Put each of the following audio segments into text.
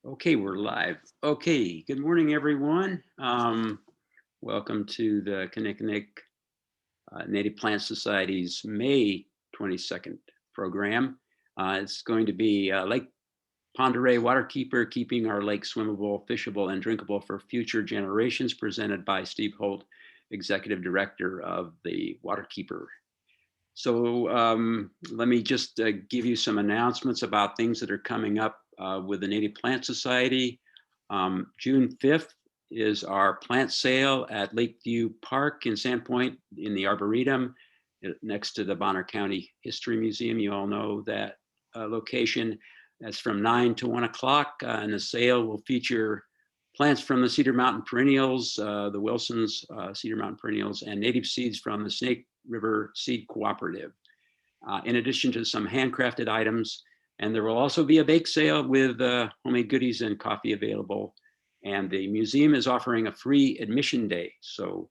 Okay, we're live. Okay, good morning, everyone. Welcome to the Kinnickinnic Native Plant Society's May 22nd program. It's going to be Lake Pend Oreille Waterkeeper, keeping our lake swimmable, fishable, and drinkable for future generations, presented by Steve Holt, Executive Director of the Waterkeeper. So let me just give you some announcements about things that are coming up with the Native Plant Society. June 5th is our plant sale at Lakeview Park in Sandpoint in the Arboretum next to the Bonner County History Museum. You all know that location. That's from 9 to 1 o'clock, and the sale will feature plants from the Cedar Mountain Perennials, the Wilson's Cedar Mountain Perennials, and native seeds from the Snake River Seed Cooperative, in addition to some handcrafted items. And there will also be a bake sale with homemade goodies and coffee available. And the museum is offering a free admission day. So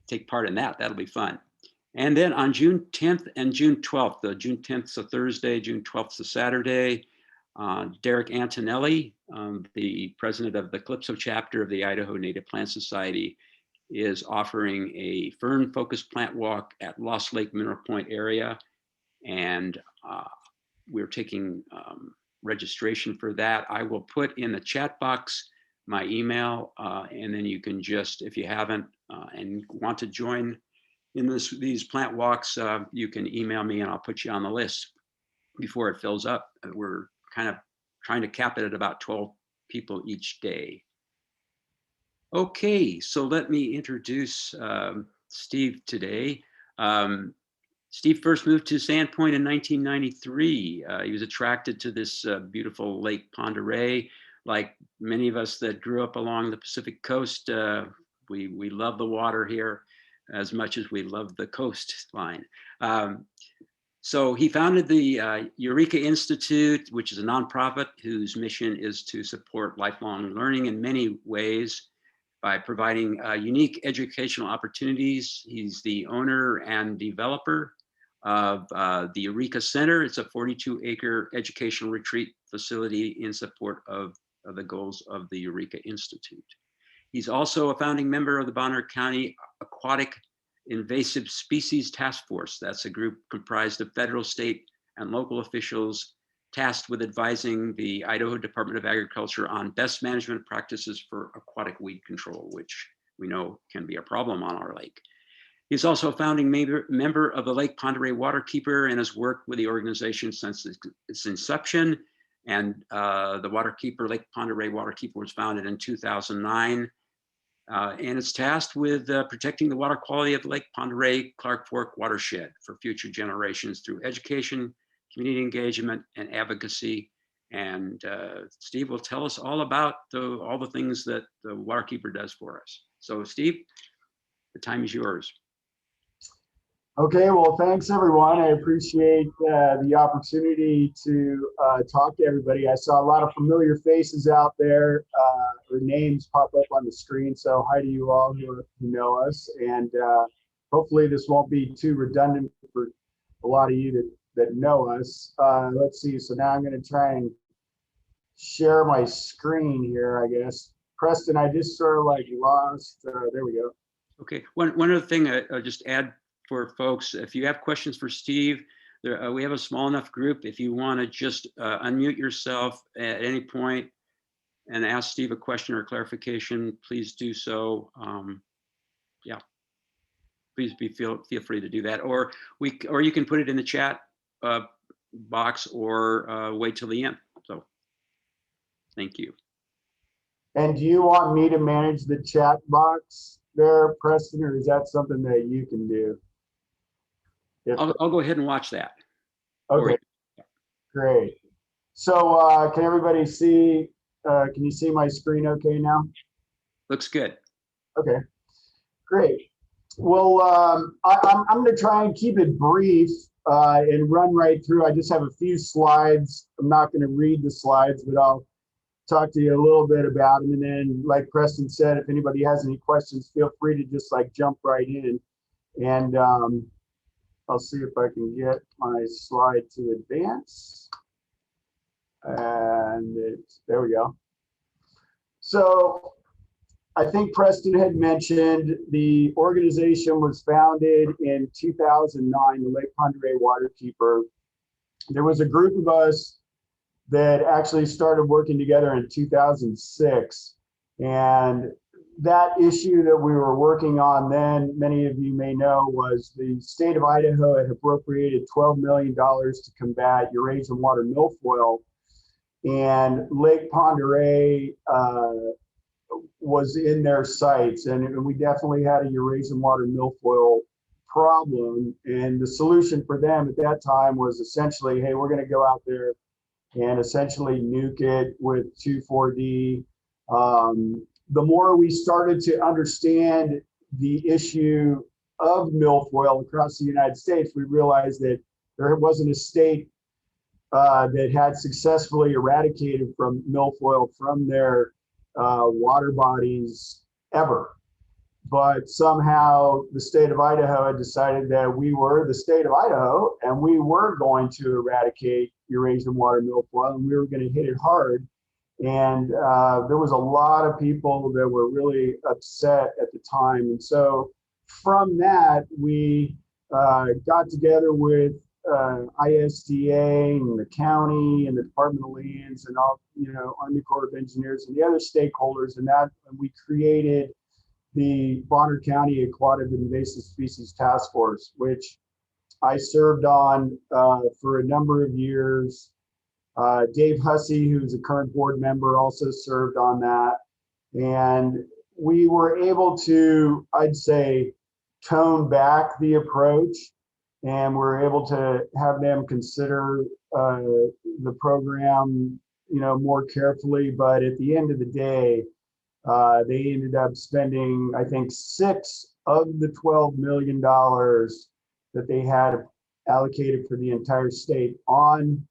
take part in that. That'll be fun. And then on June 10th and June 12th, June 10th is a Thursday, June 12th is a Saturday, Derek Antonelli, the president of the Calypso chapter of the Idaho Native Plant Society, is offering a fern-focused plant walk at Lost Lake Mineral Point area. And we're taking registration for that. I will put in the chat box my email, and then you can just, if you haven't and want to join in these plant walks, you can email me and I'll put you on the list before it fills up. We're kind of trying to cap it at about 12 people each day. Okay, so let me introduce Steve today. Steve first moved to Sandpoint in 1993. He was attracted to this beautiful Lake Pend Oreille. Like many of us that grew up along the Pacific coast, we love the water here as much as we love the coastline. So he founded the Eureka Institute, which is a nonprofit whose mission is to support lifelong learning in many ways by providing unique educational opportunities. He's the owner and developer of the Eureka Center. It's a 42-acre educational retreat facility in support of the goals of the Eureka Institute. He's also a founding member of the Bonner County Aquatic Invasive Species Task Force. That's a group comprised of federal, state, and local officials tasked with advising the Idaho Department of Agriculture on best management practices for aquatic weed control, which we know can be a problem on our lake. He's also a founding member of the Lake Pend Oreille Waterkeeper and has worked with the organization since its inception. And the Waterkeeper, Lake Pend Oreille Waterkeeper, was founded in 2009. And it's tasked with protecting the water quality of Lake Pend Oreille Clark Fork Watershed for future generations through education, community engagement, and advocacy. And Steve will tell us all about all the things that the Waterkeeper does for us. So Steve, the time is yours. Okay, well, thanks everyone. I appreciate the opportunity to talk to everybody. I saw a lot of familiar faces out there, or names pop up on the screen. So hi to you all who know us. And hopefully this won't be too redundant for a lot of you that know us. Let's see, so now I'm gonna try and share my screen here, I guess. Preston, I just sort of like lost, there we go. Okay, one other thing I'll just add for folks, if you have questions for Steve, we have a small enough group. If you want to just unmute yourself at any point and ask Steve a question or clarification, please do so. Yeah, please feel free to do that, or you can put it in the chat box, or wait till the end. So, thank you. And do you want me to manage the chat box there, Preston, or is that something that you can do? I'll go ahead and watch that. Okay, great. So can everybody see, can you see my screen okay now? Looks good. Okay, great. Well, I'm going to try and keep it brief and run right through. I just have a few slides. I'm not going to read the slides, but I'll talk to you a little bit about them. And then, like Preston said, if anybody has any questions, feel free to just like jump right in. And I'll see if I can get my slide to advance. And there we go. So I think Preston had mentioned the organization was founded in 2009, the Lake Pend Oreille Waterkeeper. There was a group of us that actually started working together in 2006. And that issue that we were working on then, many of you may know, was the state of Idaho had appropriated $12 million to combat Eurasian water milfoil. And Lake Pend Oreille was in their sights, and we definitely had a Eurasian water milfoil problem. And the solution for them at that time was essentially, hey, we're going to go out there and essentially nuke it with 2,4-D. The more we started to understand the issue of milfoil across the United States, we realized that there wasn't a state that had successfully eradicated from milfoil from their water bodies ever. But somehow the state of Idaho had decided that we were the state of Idaho and we were going to eradicate Eurasian water milfoil, and we were going to hit it hard. And there was a lot of people that were really upset at the time. And so from that, we got together with ISDA and the county and the Department of Lands and all, Army Corps of Engineers and the other stakeholders, and we created the Bonner County Aquatic and Invasive Species Task Force, which I served on for a number of years. Dave Hussey, who's a current board member, also served on that. And we were able to, I'd say, tone back the approach, and we're able to have them consider the program, more carefully. But at the end of the day, they ended up spending, I think, 6 of the $12 million that they had allocated for the entire state on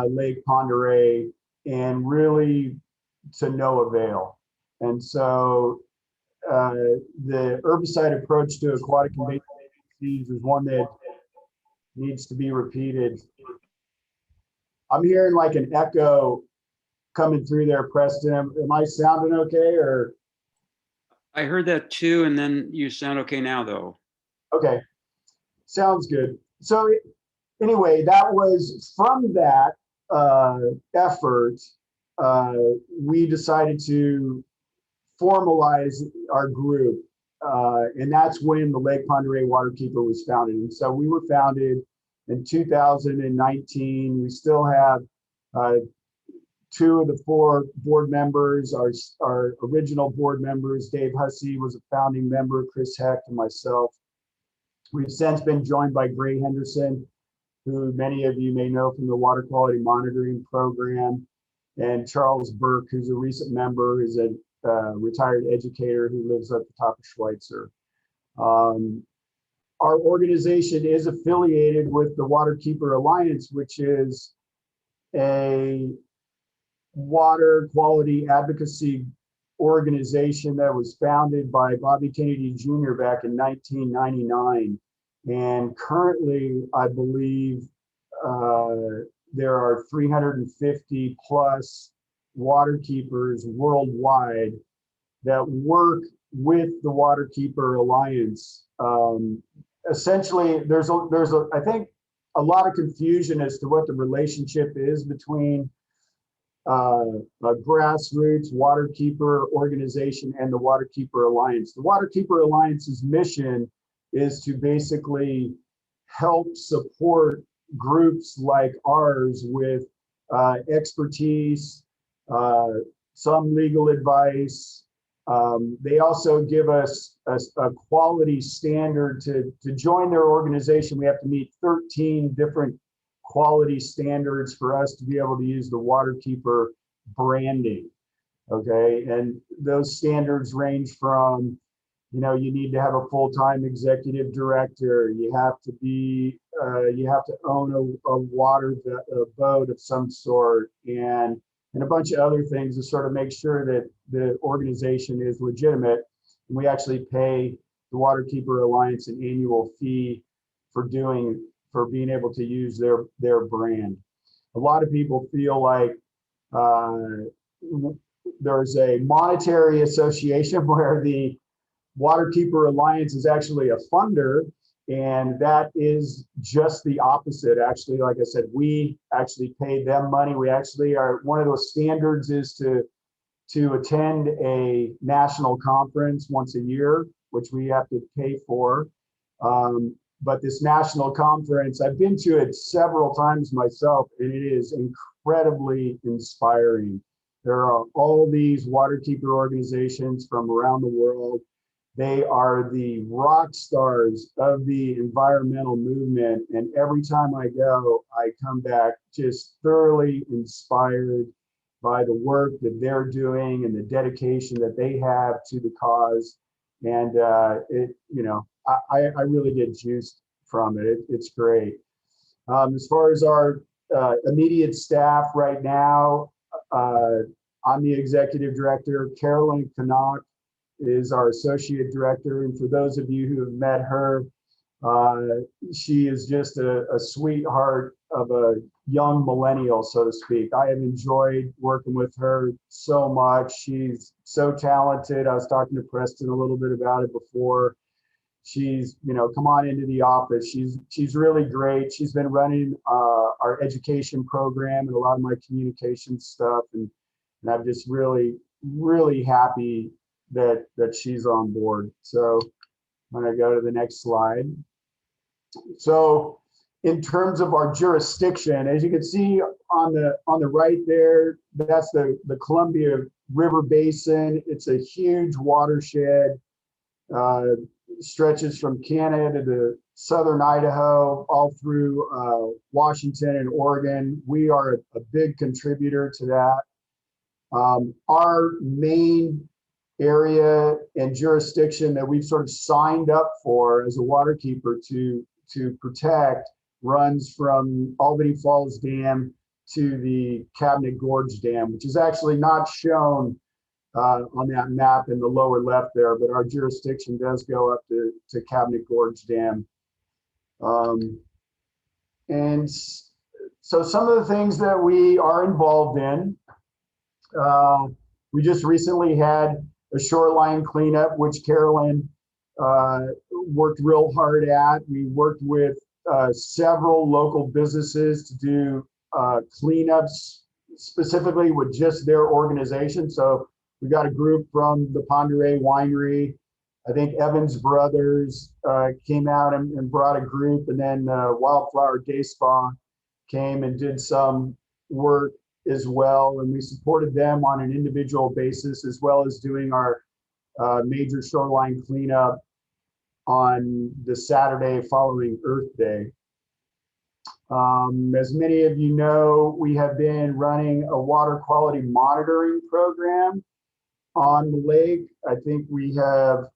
Lake Pend Oreille, and really to no avail. And so the herbicide approach to aquatic invasive species is one that needs to be repeated. I'm hearing like an echo coming through there, Preston. Am I sounding okay, or? I heard that too, and then you sound okay now, though. Okay, sounds good. So anyway, that was from that effort, we decided to formalize our group, and that's when the Lake Pend Oreille Waterkeeper was founded. And so we were founded in 2019. We still have 2 of the 4 board members, our original board members. Dave Hussey was a founding member, Chris Hecht, and myself. We've since been joined by Gray Henderson, who many of you may know from the Water Quality Monitoring Program, and Charles Burke, who's a recent member, is a retired educator who lives at the top of Schweitzer. Our organization is affiliated with the Waterkeeper Alliance, which is a water quality advocacy organization that was founded by Bobby Kennedy Jr. back in 1999. And currently, I believe there are 350 plus waterkeepers worldwide that work with the Waterkeeper Alliance. Essentially, there's I think a lot of confusion as to what the relationship is between a grassroots waterkeeper organization and the Waterkeeper Alliance. The Waterkeeper Alliance's mission is to basically help support groups like ours with expertise, some legal advice. They also give us a quality standard. To join their organization, we have to meet 13 different quality standards for us to be able to use the Waterkeeper branding. Okay, and those standards range from, you need to have a full-time executive director. You have to be, you have to own a boat of some sort, and a bunch of other things to sort of make sure that the organization is legitimate. And we actually pay the Waterkeeper Alliance an annual fee for being able to use their brand. a lot of people feel like there's a monetary association where the Waterkeeper Alliance is actually a funder, and that is just the opposite. Actually, like I said, we actually pay them money. We actually are, one of those standards is to attend a national conference once a year, which we have to pay for. But this national conference, I've been to it several times myself, and it is incredibly inspiring. There are all these waterkeeper organizations from around the world. They are the rock stars of the environmental movement. And every time I go, I come back just thoroughly inspired by the work that they're doing and the dedication that they have to the cause. And I really get juiced from it. It's great. As far as our immediate staff right now, I'm the executive director. Carolyn Knock is our associate director. And for those of you who have met her, she is just a sweetheart of a young millennial, so to speak. I have enjoyed working with her so much. She's so talented. I was talking to Preston a little bit about it before. She's, come on into the office. She's really great. She's been running our education program and a lot of my communication stuff. And I'm just really, really happy that she's on board. So I'm going to go to the next slide. So in terms of our jurisdiction, as you can see on the right there, that's the Columbia River Basin. It's a huge watershed, stretches from Canada to southern Idaho, all through Washington and Oregon. We are a big contributor to that. Our main area and jurisdiction that we've sort of signed up for as a waterkeeper to protect runs from Albany Falls Dam to the Cabinet Gorge Dam, which is actually not shown on that map in the lower left there, but our jurisdiction does go up to Cabinet Gorge Dam. And so some of the things that we are involved in, we just recently had a shoreline cleanup, which Carolyn worked real hard at. We worked with several local businesses to do cleanups specifically with just their organization. So we got a group from the Pend Oreille Winery. I think Evans Brothers came out and brought a group, and then Wildflower Day Spa came and did some work as well. And we supported them on an individual basis, as well as doing our major shoreline cleanup on the Saturday following Earth Day. As many of you know, we have been running a water quality monitoring program on the lake. I think we have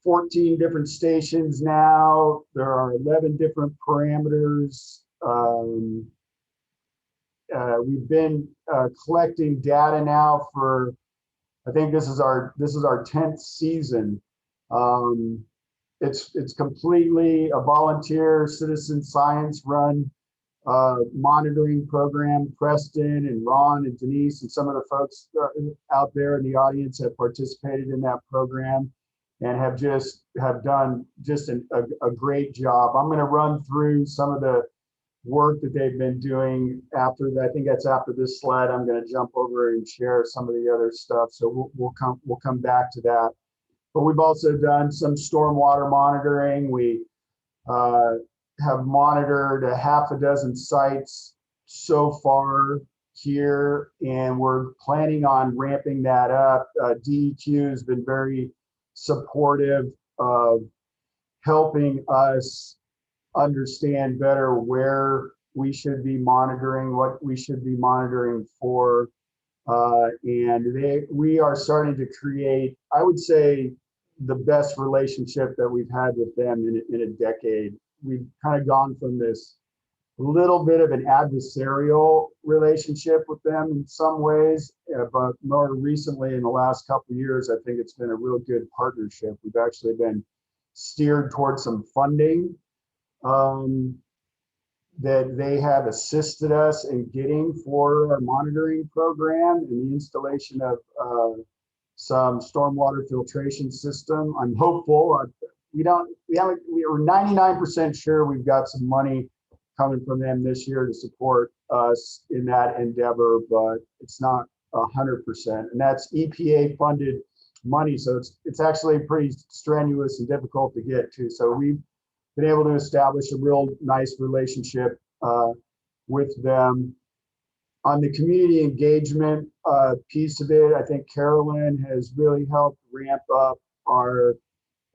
14 different stations now. There are 11 different parameters. We've been collecting data now for, I think this is our 10th season. It's completely a volunteer citizen science run monitoring program. Preston and Ron and Denise and some of the folks out there in the audience have participated in that program and have done just a great job. I'm going to run through some of the work that they've been doing after that. I think that's after this slide. I'm going to jump over and share some of the other stuff. So we'll come back to that. But we've also done some stormwater monitoring. We have monitored a half a dozen sites so far here, and we're planning on ramping that up. DEQ has been very supportive of helping us understand better where we should be monitoring, what we should be monitoring for. And we are starting to create, I would say, the best relationship that we've had with them in a decade. We've kind of gone from this little bit of an adversarial relationship with them in some ways, but more recently in the last couple of years, I think it's been a real good partnership. We've actually been steered towards some funding that they have assisted us in getting for our monitoring program and the installation of some stormwater filtration system. I'm hopeful. We are 99% sure we've got some money coming from them this year to support us in that endeavor, but it's not 100%. And that's EPA funded money. So it's actually pretty strenuous and difficult to get to. So we've been able to establish a real nice relationship with them. On the community engagement piece of it, I think Carolyn has really helped ramp up our,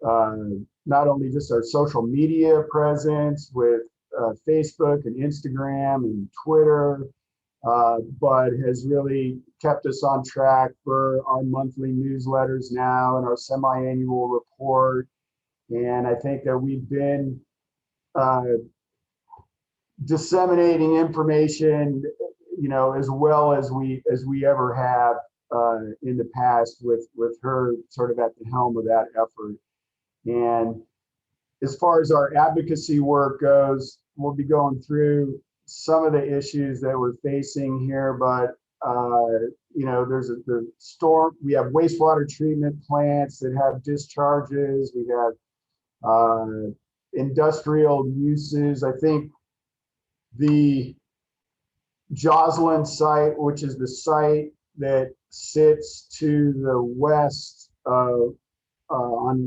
not only just our social media presence with Facebook and Instagram and Twitter, but has really kept us on track for our monthly newsletters now and our semi-annual report. And I think that we've been disseminating information, you know, as well as we ever have in the past with her sort of at the helm of that effort. And as far as our advocacy work goes, we'll be going through some of the issues that we're facing here, but you know, there's the storm. We have wastewater treatment plants that have discharges. We have industrial uses. I think the Joslyn site, which is the site that sits to the west on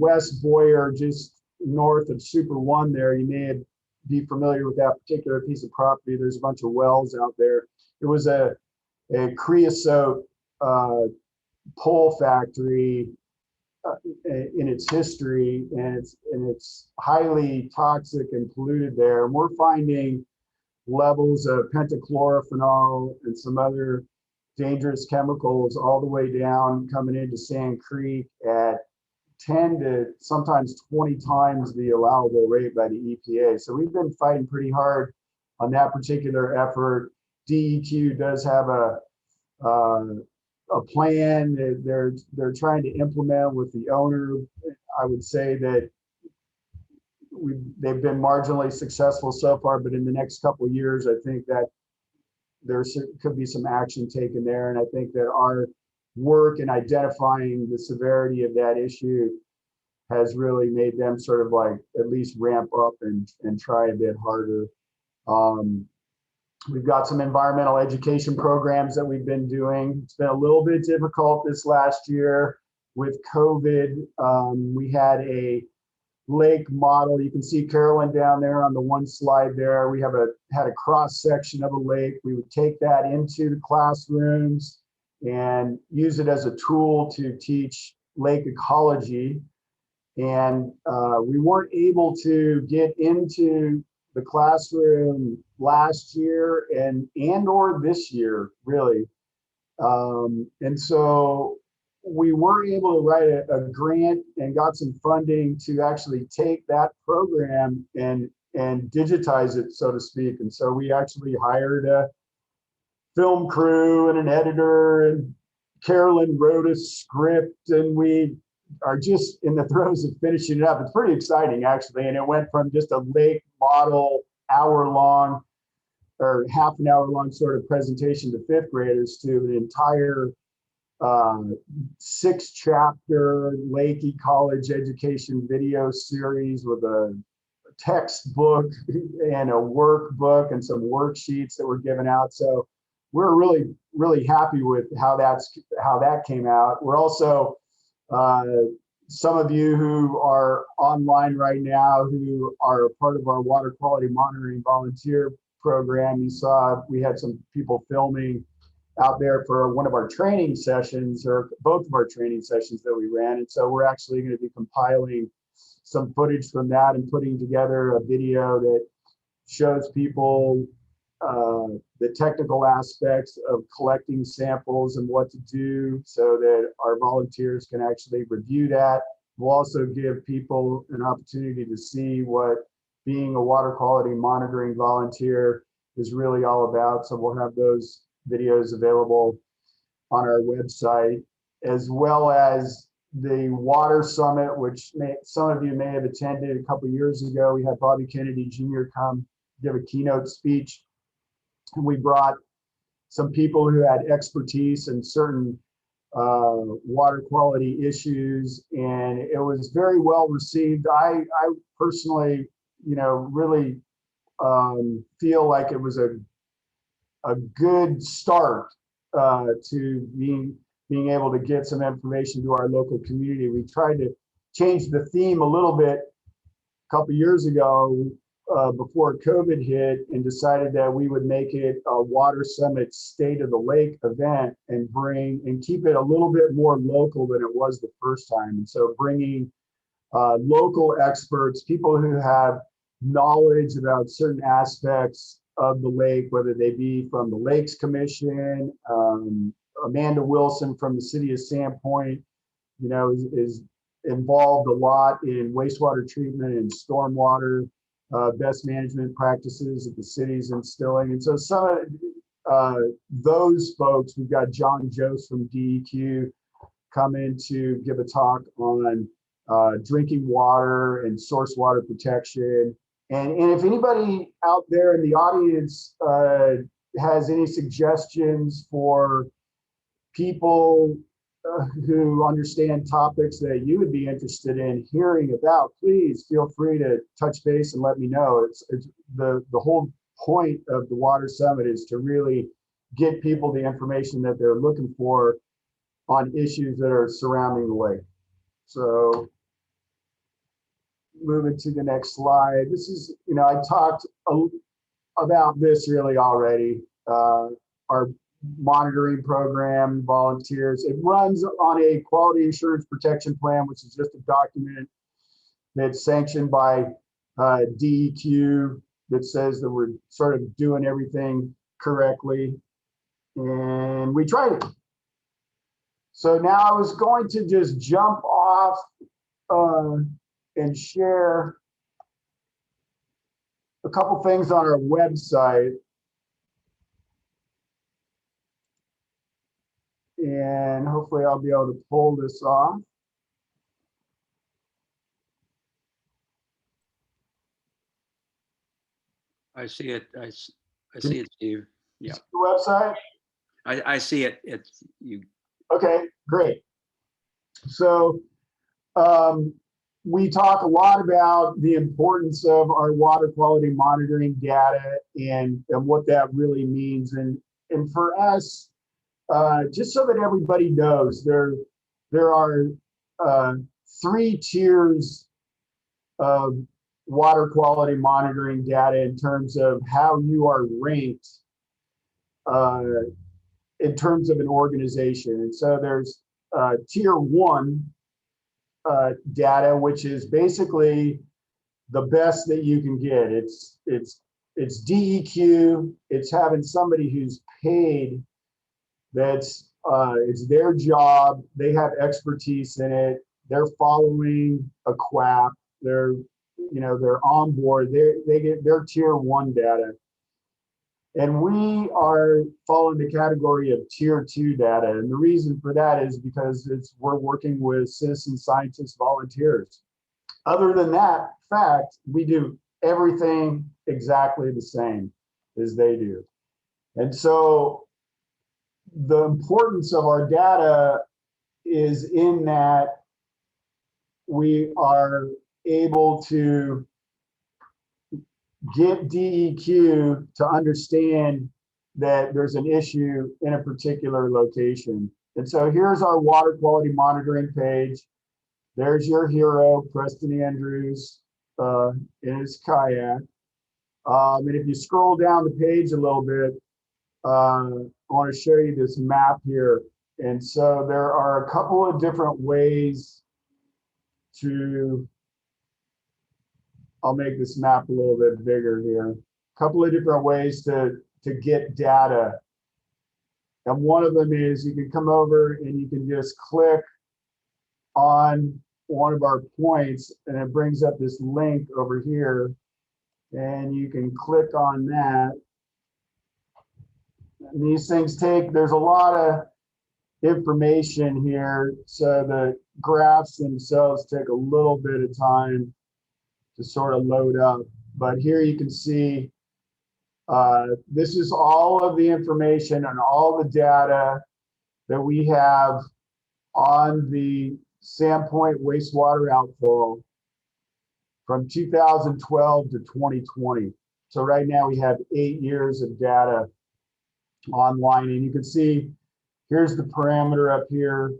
West Boyer, just north of Super One there. You may be familiar with that particular piece of property. There's a bunch of wells out there. It was a creosote pole factory in its history, and it's highly toxic and polluted there. And we're finding levels of pentachlorophenol and some other dangerous chemicals all the way down coming into Sand Creek at 10 to sometimes 20 times the allowable rate by the EPA. So we've been fighting pretty hard on that particular effort. DEQ does have a plan that they're trying to implement with the owner. I would say that they've been marginally successful so far, but in the next couple of years, I think that there could be some action taken there. And I think that our work in identifying the severity of that issue has really made them sort of like at least ramp up and try a bit harder. We've got some environmental education programs that we've been doing. It's been a little bit difficult this last year with COVID. We had a lake model. You can see Carolyn down there on the one slide there. We had a cross section of a lake. We would take that into the classrooms and use it as a tool to teach lake ecology. And we weren't able to get into the classroom last year and or this year, really. And so we were able to write a grant and got some funding to actually take that program and digitize it, so to speak. And so we actually hired a film crew and an editor, and Carolyn wrote a script, and we are just in the throes of finishing it up. It's pretty exciting, actually. And it went from just a lake model, hour-long or half an hour long sort of presentation to fifth graders to an entire 6-chapter lake ecology education video series with a textbook and a workbook and some worksheets that were given out. So we're really, really happy with how that came out. We're also, some of you who are online right now who are a part of our water quality monitoring volunteer program, you saw we had some people filming out there for one of our training sessions, or both of our training sessions that we ran. And so we're actually going to be compiling some footage from that and putting together a video that shows people the technical aspects of collecting samples and what to do so that our volunteers can actually review that. We'll also give people an opportunity to see what being a water quality monitoring volunteer is really all about. So we'll have those videos available on our website, as well as the Water Summit, which some of you may have attended a couple of years ago. We had Bobby Kennedy Jr. come give a keynote speech. And we brought some people who had expertise in certain water quality issues, and it was very well received. I personally, really feel like it was a good start to being able to get some information to our local community. We tried to change the theme a little bit a couple years ago before COVID hit, and decided that we would make it a Water Summit State of the Lake event and keep it a little bit more local than it was the first time. And so bringing local experts, people who have knowledge about certain aspects of the lake, whether they be from the Lakes Commission. Amanda Wilson from the city of Sandpoint, is involved a lot in wastewater treatment and stormwater best management practices that the city's instilling. And so some of those folks, we've got John Jost from DEQ coming to give a talk on drinking water and source water protection. And if anybody out there in the audience has any suggestions for people who understand topics that you would be interested in hearing about, please feel free to touch base and let me know. It's the whole point of the Water Summit is to really get people the information that they're looking for on issues that are surrounding the lake. So moving to the next slide. This is, I talked about this really already. Our monitoring program, volunteers, it runs on a quality insurance protection plan, which is just a document that's sanctioned by DEQ that says that we're sort of doing everything correctly. And we tried it. So now I was going to just jump off and share a couple things on our website. And hopefully I'll be able to pull this off. I see it. I see it, Steve. Yeah. The website? I see it. It's you. Okay, great. So we talk a lot about the importance of our water quality monitoring data and what that really means. And for us, just so that everybody knows, there are 3 tiers of water quality monitoring data in terms of how you are ranked in terms of an organization. And so there's tier 1 data, which is basically the best that you can get. It's DEQ. It's having somebody who's paid. That's it's their job. They have expertise in it. They're following a QAP. They're on board. They get their tier 1 data. And we are following the category of tier 2 data. And the reason for that is because we're working with citizen scientists, volunteers. Other than that fact, we do everything exactly the same as they do. And so the importance of our data is in that we are able to get DEQ to understand that there's an issue in a particular location. And so here's our water quality monitoring page. There's your hero, Preston Andrews, in his kayak. And if you scroll down the page a little bit, I want to show you this map here. And so there are a couple of different ways I'll make this map a little bit bigger here. A couple of different ways to get data. And one of them is you can come over and you can just click on one of our points and it brings up this link over here. And you can click on that. And these things there's a lot of information here. So the graphs themselves take a little bit of time to sort of load up. But here you can see This is all of the information and all the data that we have on the Sandpoint wastewater outflow from 2012 to 2020. So right now we have 8 years of data online, and you can see here's the parameter up here.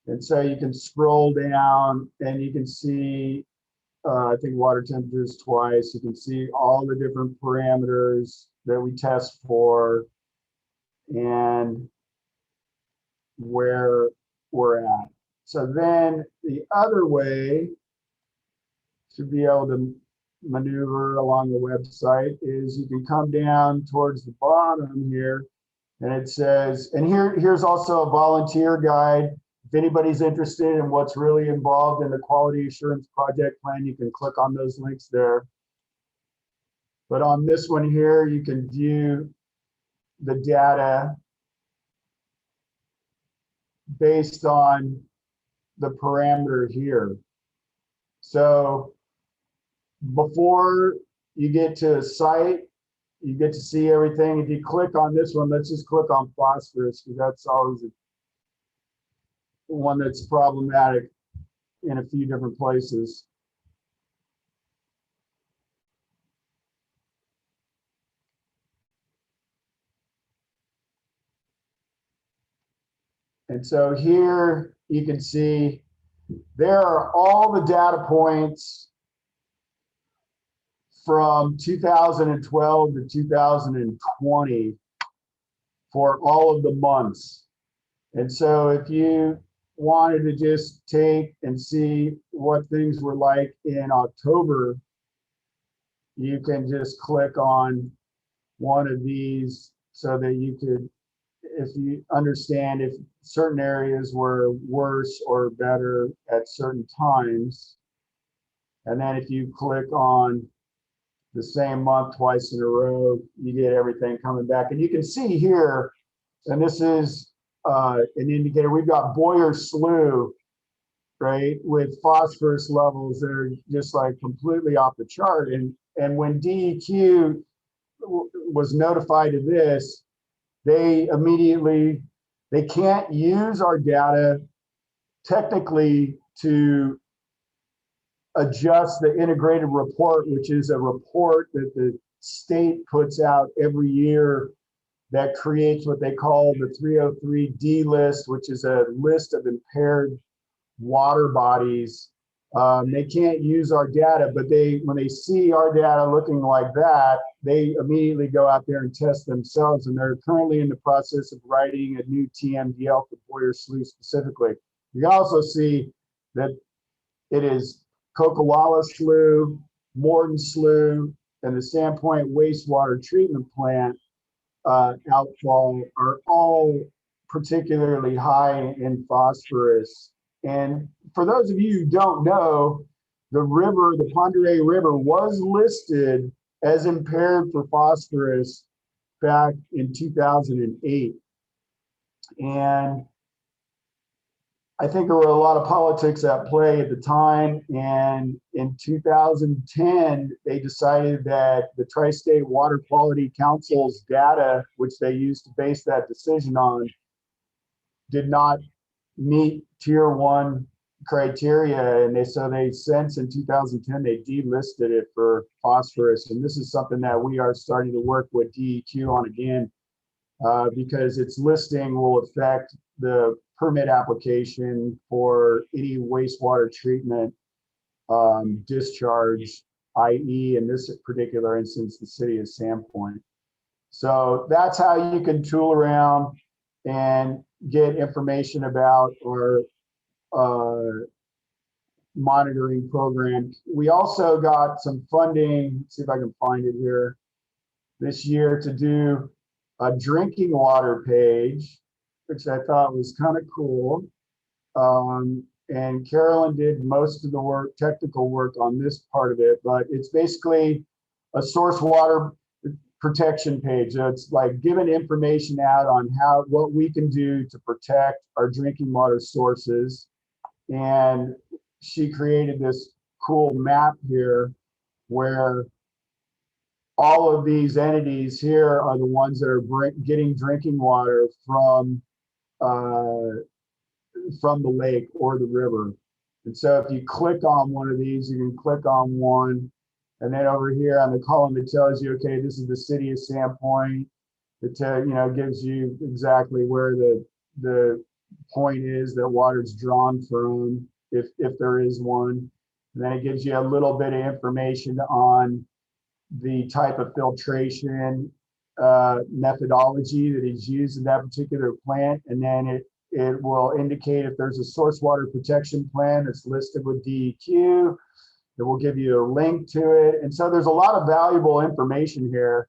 And so you can scroll down and you can see, I think water temperatures twice. You can see all the different parameters that we test for and where we're at. So then the other way to be able to maneuver along the website is you can come down towards the bottom here, and it says, and here's also a volunteer guide. If anybody's interested in what's really involved in the quality assurance project plan, you can click on those links there. But on this one here, you can view the data based on the parameter here. So before you get to a site, you get to see everything. If you click on this one, let's just click on phosphorus, because that's always one that's problematic in a few different places. And so here you can see there are all the data points from 2012 to 2020 for all of the months. And so if you wanted to just take and see what things were like in October, you can just click on one of these so that you could, if you understand if certain areas were worse or better at certain times. And then if you click on the same month twice in a row, you get everything coming back. And you can see here, and this is an indicator, we've got Boyer Slough, right, with phosphorus levels that are just like completely off the chart. And when DEQ was notified of this, they immediately, they can't use our data technically to adjust the integrated report, which is a report that the state puts out every year that creates what they call the 303D list, which is a list of impaired water bodies. They can't use our data, but when they see our data looking like that, they immediately go out there and test themselves. And they're currently in the process of writing a new TMDL for Boyer Slough specifically. You can also see that it is Coquilala Slough, Morton Slough, and the Sandpoint wastewater treatment plant outfall are all particularly high in phosphorus. And for those of you who don't know, the river, the Pend Oreille River, was listed as impaired for phosphorus back in 2008. And I think there were a lot of politics at play at the time. And in 2010, they decided that the Tri-State Water Quality Council's data, which they used to base that decision on, did not meet Tier 1 criteria. And so since in 2010, they delisted it for phosphorus. And this is something that we are starting to work with DEQ on again, because its listing will affect the permit application for any wastewater treatment discharge, i.e. in this particular instance, the city of Sandpoint. So that's how you can tool around and get information about our monitoring program. We also got some funding, let's see if I can find it here, this year to do a drinking water page, which I thought was kind of cool. And Carolyn did most of the work, technical work on this part of it, but it's basically a source water protection page. So it's like giving information out on what we can do to protect our drinking water sources. And she created this cool map here where all of these entities here are the ones that are getting drinking water from the lake or the river. And so if you click on one of these, you can click on one, and then over here on the column, it tells you, okay, this is the city of Sandpoint. It gives you exactly where the point is that water's drawn from, if there is one. And then it gives you a little bit of information on the type of filtration methodology that is used in that particular plant. And then it will indicate if there's a source water protection plan that's listed with DEQ. It will give you a link to it. And so there's a lot of valuable information here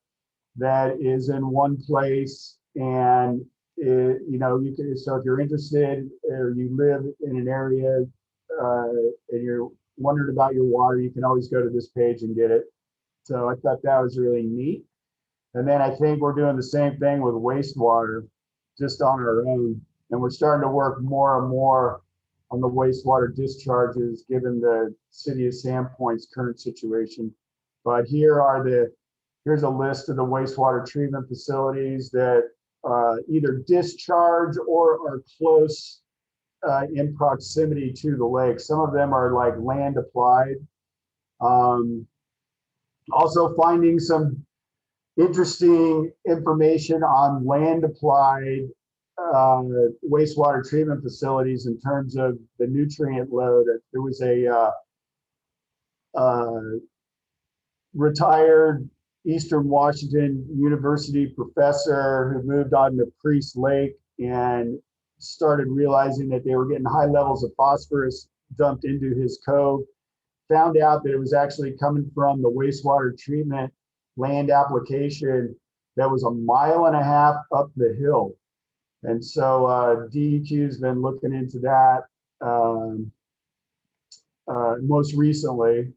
that is in one place. And you can, so if you're interested or you live in an area and you're wondering about your water, you can always go to this page and get it. So I thought that was really neat. And then I think we're doing the same thing with wastewater, just on our own. And we're starting to work more and more on the wastewater discharges, given the city of Sandpoint's current situation. But here's a list of the wastewater treatment facilities that either discharge or are close in proximity to the lake. Some of them are like land applied. Also finding some interesting information on land applied wastewater treatment facilities in terms of the nutrient load. There was a retired Eastern Washington University professor who moved on to Priest Lake and started realizing that they were getting high levels of phosphorus dumped into his cove. Found out that it was actually coming from the wastewater treatment land application that was 1.5 miles up the hill. And so DEQ's been looking into that most recently.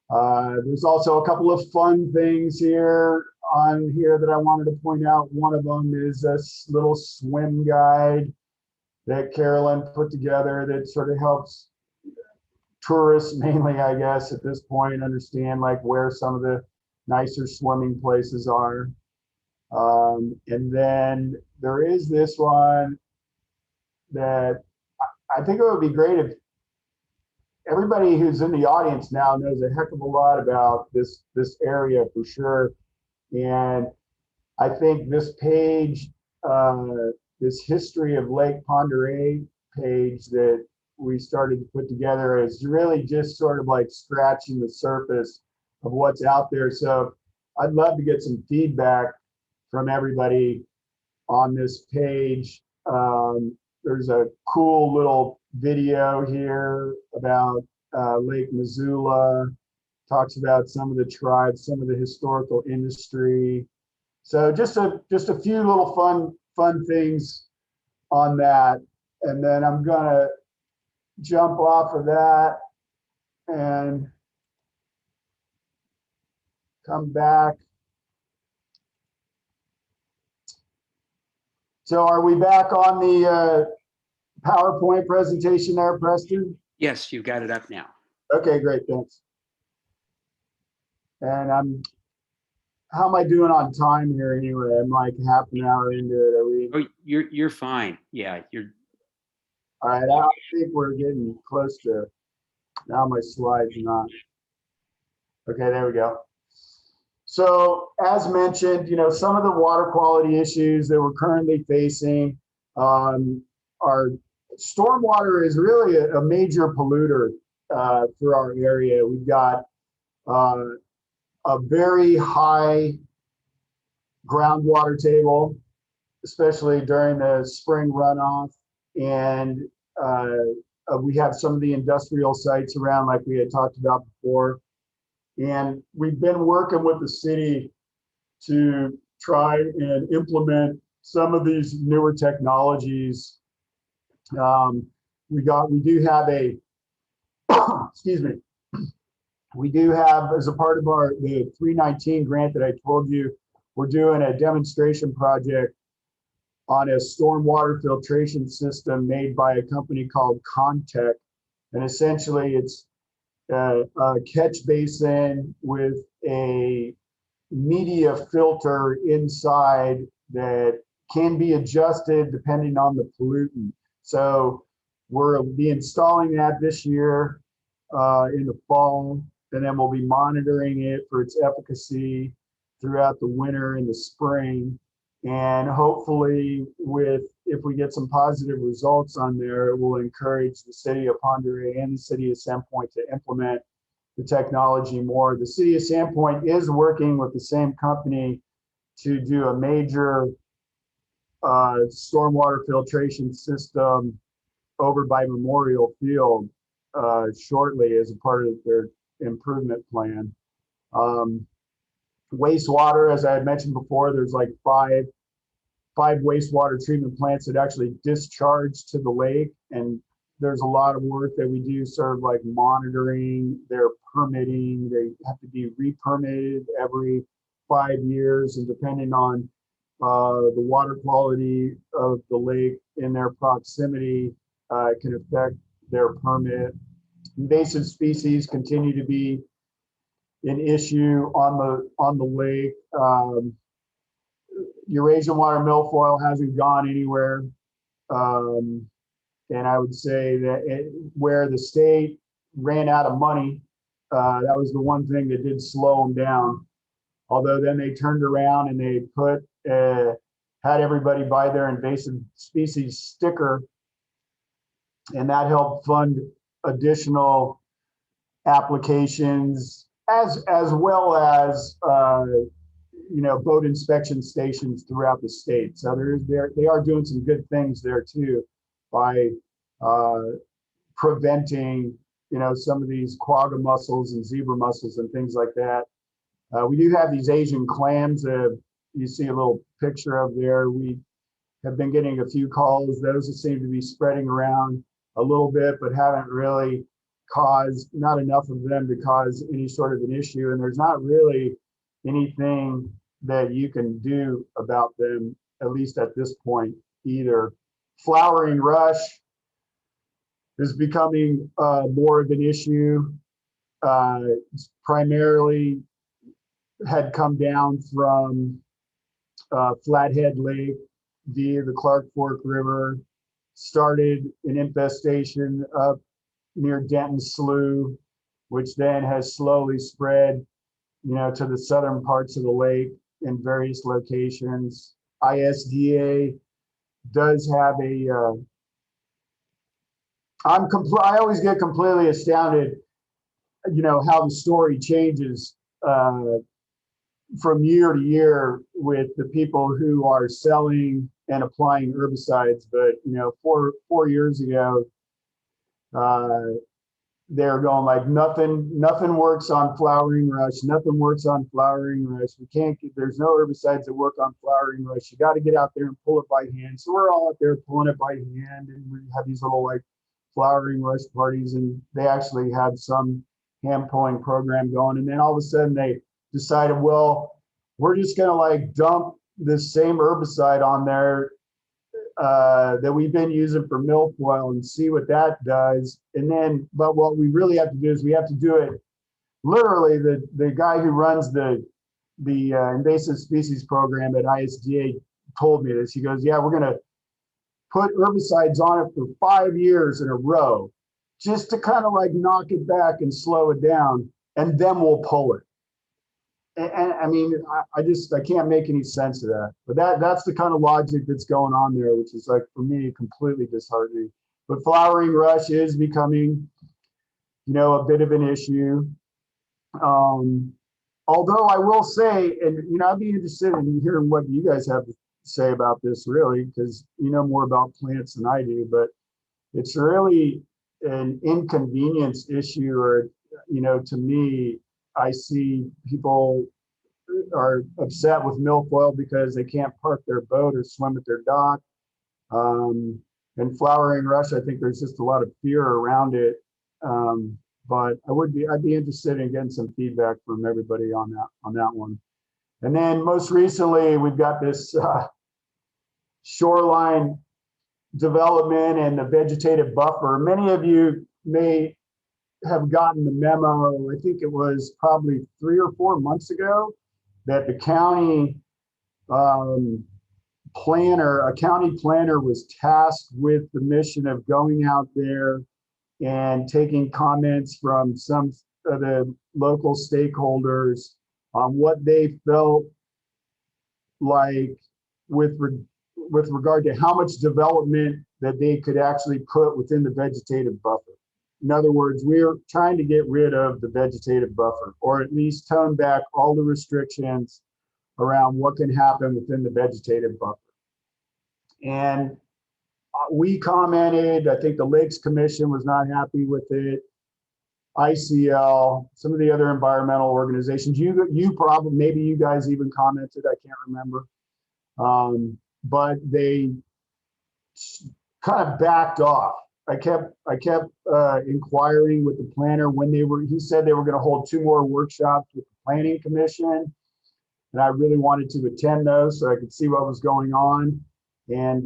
There's also a couple of fun things here that I wanted to point out. One of them is a little swim guide that Carolyn put together that sort of helps tourists, mainly, I guess, at this point, understand like where some of the nicer swimming places are. And then there is this one that I think it would be great if everybody who's in the audience now knows a heck of a lot about this area for sure. And I think this page, this history of Lake Pend Oreille page that we started to put together is really just sort of like scratching the surface of what's out there. So I'd love to get some feedback from everybody on this page. There's a cool little video here about Lake Missoula, talks about some of the tribes, some of the historical industry. So just a few little fun things on that. And then I'm gonna jump off of that and come back. So are we back on the PowerPoint presentation there, Preston? Yes, you've got it up now. Okay, great, thanks. And how am I doing on time here anyway? I'm like half an hour into it. Are we? Oh, you're fine. Yeah, you're. All right, I think we're getting close to, now my slide's not. Okay, there we go. So as mentioned, some of the water quality issues that we're currently facing are stormwater is really a major polluter for our area. We've got a very high groundwater table, especially during the spring runoff. And we have some of the industrial sites around like we had talked about before. And we've been working with the city to try and implement some of these newer technologies. We do have a, excuse me, we do have, as a part of the 319 grant that I told you, we're doing a demonstration project on a stormwater filtration system made by a company called Contech. And essentially it's a catch basin with a media filter inside that can be adjusted depending on the pollutant. So we'll be installing that this year in the fall, and then we'll be monitoring it for its efficacy throughout the winter and the spring. And hopefully, if we get some positive results on there, it will encourage the city of Pend Oreille and the city of Sandpoint to implement the technology more. The city of Sandpoint is working with the same company to do a major stormwater filtration system over by Memorial Field shortly as a part of their improvement plan. Wastewater, as I had mentioned before, there's like five wastewater treatment plants that actually discharge to the lake, and there's a lot of work that we do sort of like monitoring their permitting. They have to be re-permitted every 5 years, and depending on the water quality of the lake in their proximity, it can affect their permit. Invasive species continue to be an issue on the lake. Eurasian water milfoil hasn't gone anywhere. And I would say that where the state ran out of money, that was the one thing that did slow them down. Although then they turned around and they had everybody buy their invasive species sticker, and that helped fund additional applications as well as boat inspection stations throughout the state. So they are doing some good things there too by preventing some of these quagga mussels and zebra mussels and things like that. We do have these Asian clams that you see a little picture of there. We have been getting a few calls. Those seem to be spreading around a little bit, but haven't really not enough of them to cause any sort of an issue. And there's not really anything that you can do about them, at least at this point either. Flowering rush is becoming more of an issue. Primarily had come down from Flathead Lake via the Clark Fork River, started an infestation up near Denton Slough, which then has slowly spread, to the southern parts of the lake in various locations. ISDA does have I always get completely astounded, how the story changes from year to year with the people who are selling and applying herbicides. But 4 years ago, they're going like nothing works on flowering rush. Nothing works on flowering rush. There's no herbicides that work on flowering rush. You got to get out there and pull it by hand. So we're all out there pulling it by hand, and we have these little like flowering rush parties, and they actually had some hand pulling program going. And then all of a sudden they decided, well, we're just going to like dump this same herbicide on there that we've been using for milfoil and see what that does. And then, but what we really have to do is we have to do it literally. The guy who runs the invasive species program at ISDA told me this. He goes, yeah, we're going to put herbicides on it for 5 years in a row just to kind of like knock it back and slow it down, and then we'll pull it. And I mean, I can't make any sense of that. But that's the kind of logic that's going on there, which is like, for me, completely disheartening. But flowering rush is becoming, a bit of an issue. Although I will say, and I'd be interested in hearing what you guys have to say about this, really, because you know more about plants than I do. But it's really an inconvenience issue, or to me, I see people are upset with milfoil because they can't park their boat or swim at their dock. And flowering rush, I think there's just a lot of fear around it. But I'd be interested in getting some feedback from everybody on that one. And then most recently, we've got this shoreline development and the vegetative buffer. Many of you may have gotten the memo. I think it was probably 3 or 4 months ago, that the county a county planner was tasked with the mission of going out there and taking comments from some of the local stakeholders on what they felt like with regard to how much development that they could actually put within the vegetative buffer. In other words, we're trying to get rid of the vegetative buffer, or at least tone back all the restrictions around what can happen within the vegetative buffer. And we commented, I think the Lakes Commission was not happy with it. ICL, some of the other environmental organizations, you probably, maybe you guys even commented, I can't remember. But they kind of backed off. I kept inquiring with the planner when he said they were going to hold 2 more workshops with the Planning Commission. And I really wanted to attend those so I could see what was going on. And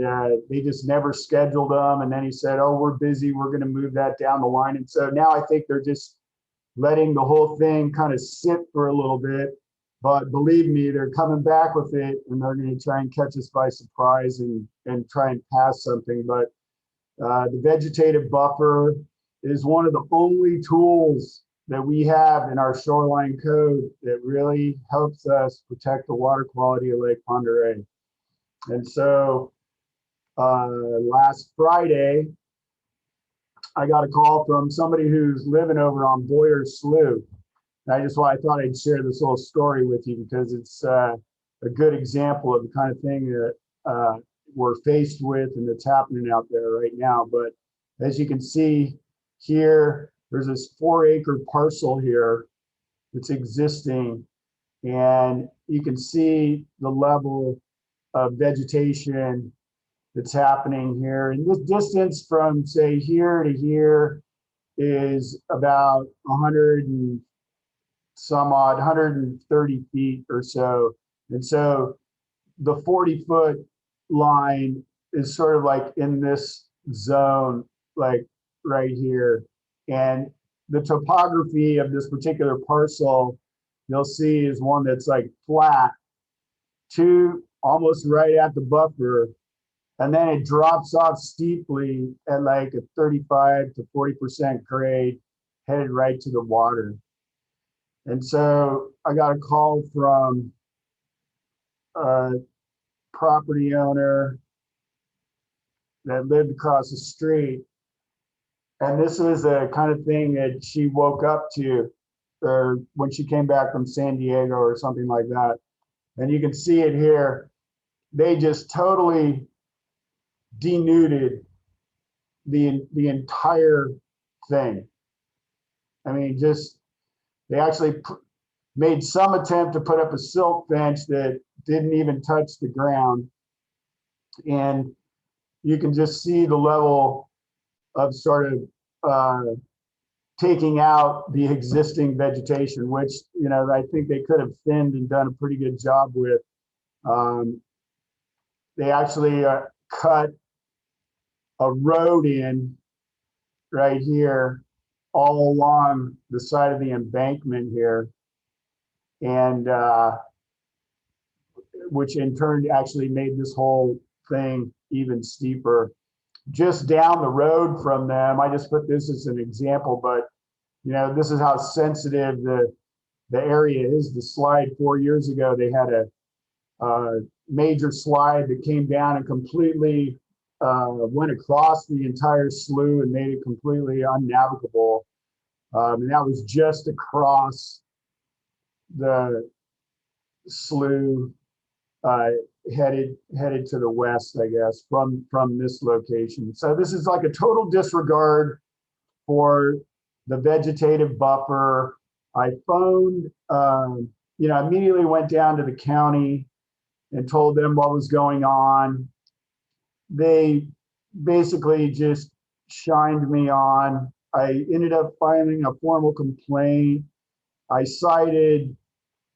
they just never scheduled them. And then he said, oh, we're busy. We're going to move that down the line. And so now I think they're just letting the whole thing kind of sit for a little bit. But believe me, they're coming back with it, and they're going to try and catch us by surprise and try and pass something. But the vegetative buffer is one of the only tools that we have in our shoreline code that really helps us protect the water quality of Lake Pend Oreille. And so last Friday, I got a call from somebody who's living over on Boyer Slough. And I thought I'd share this little story with you because it's a good example of the kind of thing that we're faced with and that's happening out there right now. But as you can see here, there's this 4-acre parcel here that's existing, and you can see the level of vegetation that's happening here. And this distance from, say, here to here is about 130 feet or so. And so the 40-foot line is sort of like in this zone, like right here. And the topography of this particular parcel, you'll see, is one that's like flat to almost right at the buffer. And then it drops off steeply at like a 35 to 40% grade, headed right to the water. And so I got a call from a property owner that lived across the street. And this was the kind of thing that she woke up to when she came back from San Diego or something like that. And you can see it here. They just totally denuded the entire thing. I mean, they actually made some attempt to put up a silt fence that didn't even touch the ground. And you can just see the level of sort of taking out the existing vegetation, which, I think they could have thinned and done a pretty good job with. They actually cut a road in right here all along the side of the embankment here, and which in turn actually made this whole thing even steeper. Just down the road from them, I just put this as an example, but this is how sensitive the area is. The slide 4 years ago, they had a major slide that came down and completely went across the entire slough and made it completely unnavigable. And that was just across the slough, headed to the west, I guess, from this location. So this is like a total disregard for the vegetative buffer. I phoned, immediately went down to the county and told them what was going on. They basically just shined me on. I ended up filing a formal complaint. I cited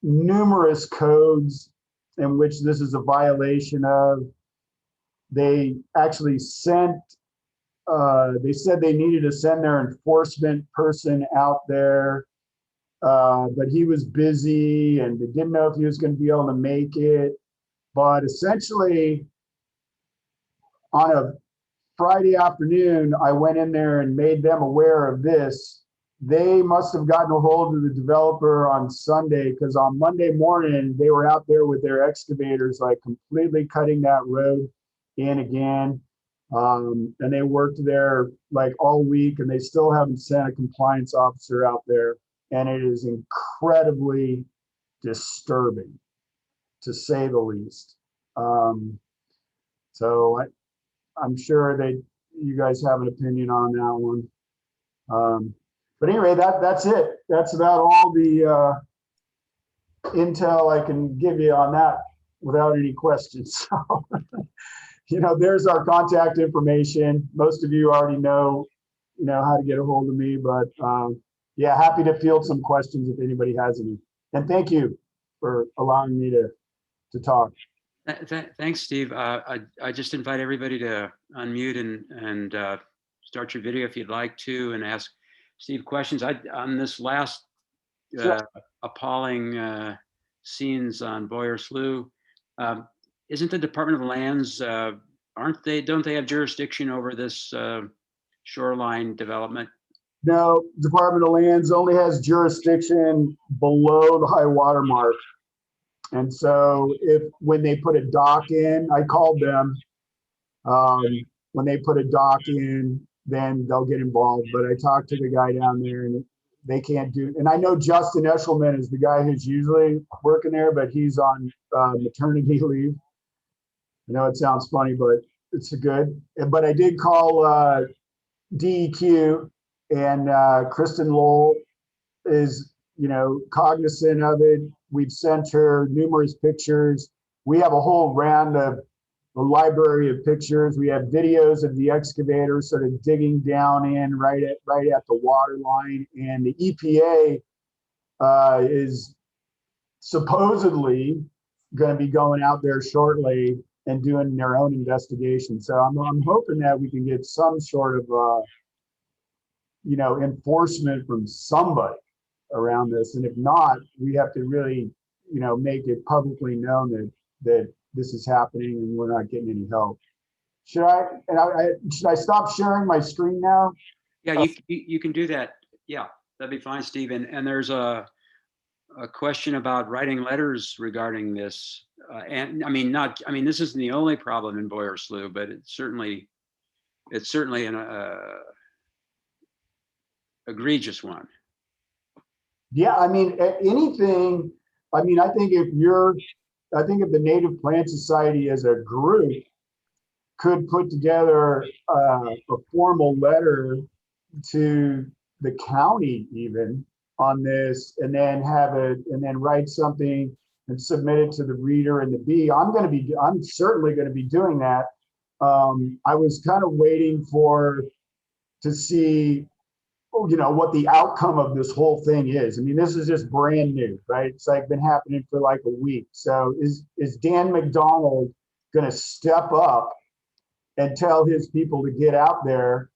numerous codes in which this is a violation of. They actually they said they needed to send their enforcement person out there. but he was busy and they didn't know if he was going to be able to make it. But essentially, on a Friday afternoon, I went in there and made them aware of this. They must have gotten a hold of the developer on Sunday, because on Monday morning, they were out there with their excavators, like completely cutting that road in again. And they worked there like all week, and they still haven't sent a compliance officer out there. And it is incredibly disturbing, to say the least. So I'm sure you guys have an opinion on that one. But anyway, that's it. That's about all the intel I can give you on that without any questions. So, there's our contact information. Most of you already know, how to get a hold of me, but yeah, happy to field some questions if anybody has any. And thank you for allowing me to talk. Thanks, Steve. I just invite everybody to unmute and start your video if you'd like to, and ask Steve questions. On this last appalling scenes on Boyer Slough, isn't the Department of Lands, don't they have jurisdiction over this shoreline development? No, Department of Lands only has jurisdiction below the high water mark. And so when they put a dock in, I called them, when they put a dock in, then they'll get involved. But I talked to the guy down there, and they can't do, and I know Justin Eshelman is the guy who's usually working there, but he's on maternity leave. I know it sounds funny, but it's good. But I did call DEQ, and Kristen Lowell is, cognizant of it. We've sent her numerous pictures. We have a whole round of the library of pictures. We have videos of the excavator sort of digging down in right at the water line. And the EPA is supposedly going to be going out there shortly and doing their own investigation. So I'm hoping that we can get some sort of enforcement from somebody around this. And if not, we have to really, make it publicly known that this is happening and we're not getting any help. Should I stop sharing my screen now? Yeah, you can do that. Yeah, that'd be fine, Steve. And there's a question about writing letters regarding this. And this isn't the only problem in Boyer Slough, but it's certainly an egregious one. Yeah, anything. I think if the Native Plant Society as a group could put together a formal letter to the county even on this, and then write something and submit it to the reader and the bee. I'm certainly going to be doing that. I was kind of waiting to see what the outcome of this whole thing is. This is just brand new, right? It's like been happening for like a week. So is Dan McDonald going to step up and tell his people to get out there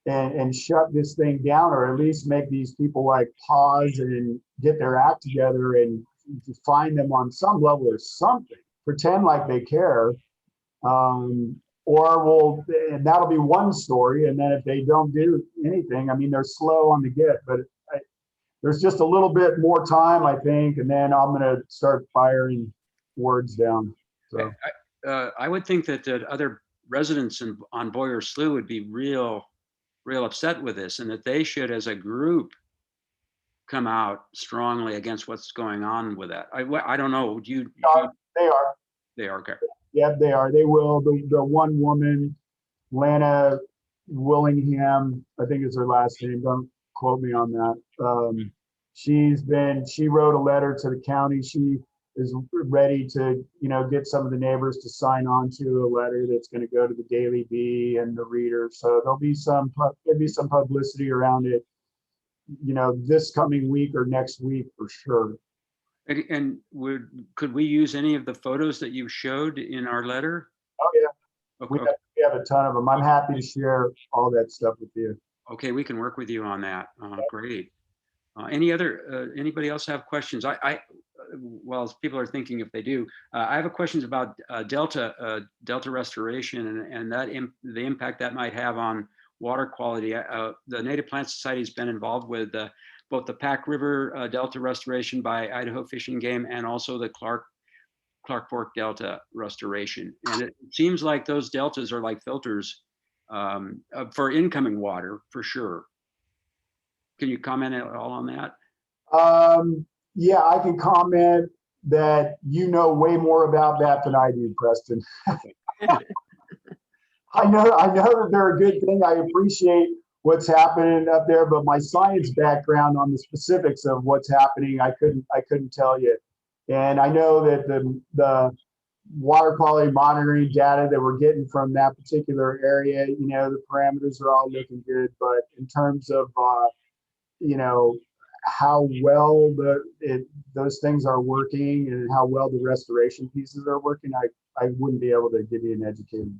and shut this thing down, or at least make these people like pause and get their act together and find them on some level or something, pretend like they care. And that'll be one story. And then if they don't do anything, they're slow on the get, but there's just a little bit more time, I think. And then I'm going to start firing words down. So I would think that other residents on Boyer Slough would be real upset with this, and that they should, as a group, come out strongly against what's going on with that. I don't know. They are. They are. Okay. Yeah, they are. They will. The one woman, Lana Willingham, I think is her last name. Don't quote me on that. She wrote a letter to the county. She is ready to, get some of the neighbors to sign on to a letter that's going to go to the Daily Bee and the Reader. So there'll be some publicity around it, this coming week or next week for sure. And could we use any of the photos that you showed in our letter? Oh yeah, okay. We have a ton of them. I'm happy to share all that stuff with you. Okay, we can work with you on that. Great. Anybody else have questions? Well, as people are thinking if they do, I have a questions about delta restoration and the impact that might have on water quality. The Native Plant Society has been involved with both the Pack River Delta restoration by Idaho Fish and Game and also the Clark Fork Delta restoration. And it seems like those deltas are like filters for incoming water for sure. Can you comment at all on that? Yeah, I can comment that you know way more about that than I do, Preston. I know that they're a good thing. I appreciate what's happening up there, but my science background on the specifics of what's happening, I couldn't tell you. And I know that the water quality monitoring data that we're getting from that particular area, you know, the parameters are all looking good. But in terms of you know, how well those things are working and how well the restoration pieces are working, I wouldn't be able to give you an educated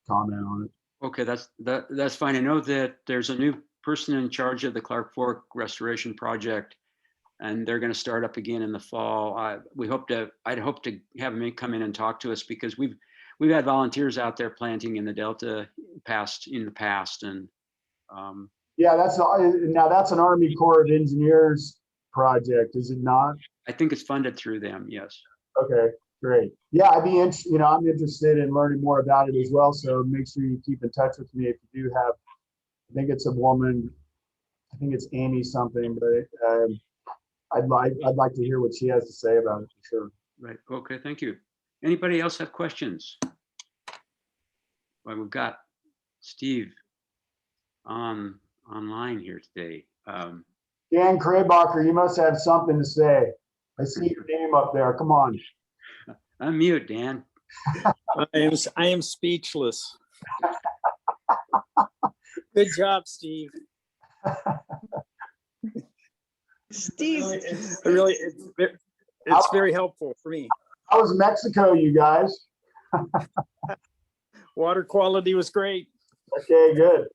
comment on it. Okay, that's fine. I know that there's a new person in charge of the Clark Fork Restoration Project, and they're going to start up again in the fall. I'd hope to have them come in and talk to us because we've had volunteers out there planting in the Delta in the past, and yeah, that's an Army Corps of Engineers project, is it not? I think it's funded through them. Yes. Okay, great. Yeah, I'm interested in learning more about it as well. So make sure you keep in touch with me if you do have. I think it's a woman. I think it's Amy something, but I'd like to hear what she has to say about it for sure. Right. Okay. Thank you. Anybody else have questions? Well, we've got Steve online here today. Dan Kraybacher, you must have something to say. I see your name up there. Come on. Unmute, Dan. I am speechless. Good job, Steve. Steve, It's very helpful for me. How was Mexico, you guys? Water quality was great. Okay, good.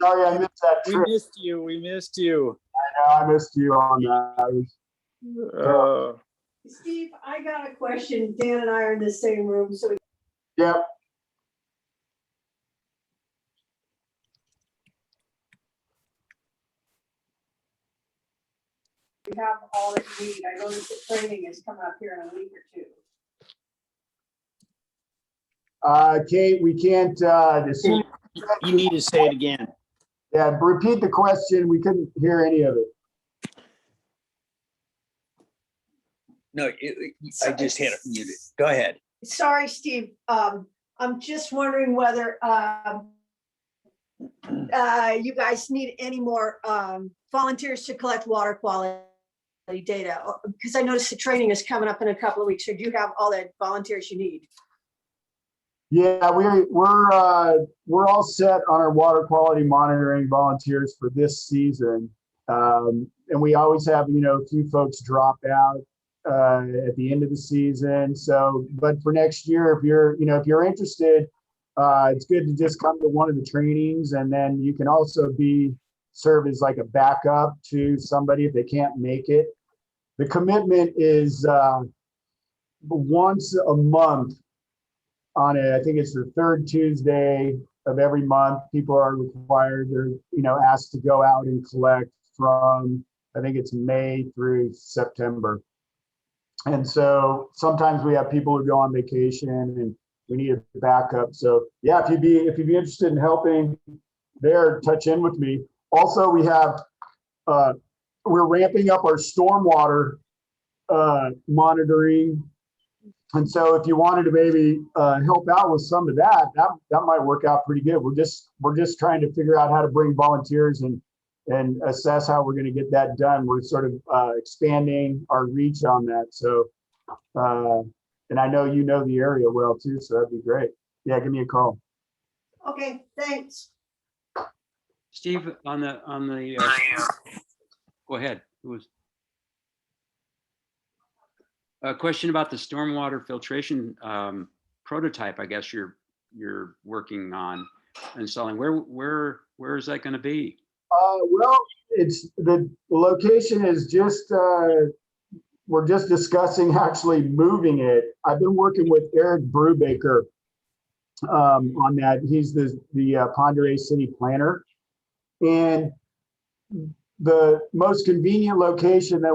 Sorry, I missed that trip. We missed you. I know I missed you on that. Steve, I got a question. Dan and I are in the same room, so Yep. we have all that you need. I noticed the training is coming up here in a week or two. Kate, we can't. You need to say it again. Yeah, repeat the question. We couldn't hear any of it. No, I just hit it. Muted. Go ahead. Sorry, Steve. I'm just wondering whether you guys need any more volunteers to collect water quality data, because I noticed the training is coming up in a couple of weeks. So do you have all the volunteers you need? Yeah, we're all set on our water quality monitoring volunteers for this season, and we always have a few folks drop out at the end of the season. So, but for next year, if you're interested, it's good to just come to one of the trainings, and then you can also serve as like a backup to somebody if they can't make it. The commitment is once a month. On it, I think it's the third Tuesday of every month. People are required, they're asked to go out and collect from, I think it's May through September. And so sometimes we have people who go on vacation and we need a backup. So yeah, if you'd be interested in helping there, touch in with me. Also, we have we're ramping up our stormwater monitoring. And so if you wanted to maybe help out with some of that might work out pretty good. We're just trying to figure out how to bring volunteers and assess how we're going to get that done. We're sort of expanding our reach on that. So, and I know you know the area well too, so that'd be great. Yeah, give me a call. Okay, thanks. Steve, on the go ahead. Who was a question about the stormwater filtration prototype? I guess you're working on installing. Where is that going to be? Well, it's the location is just, we're just discussing actually moving it. I've been working with Eric Brubaker on that. He's the Pend Oreille city planner. And the most convenient location that we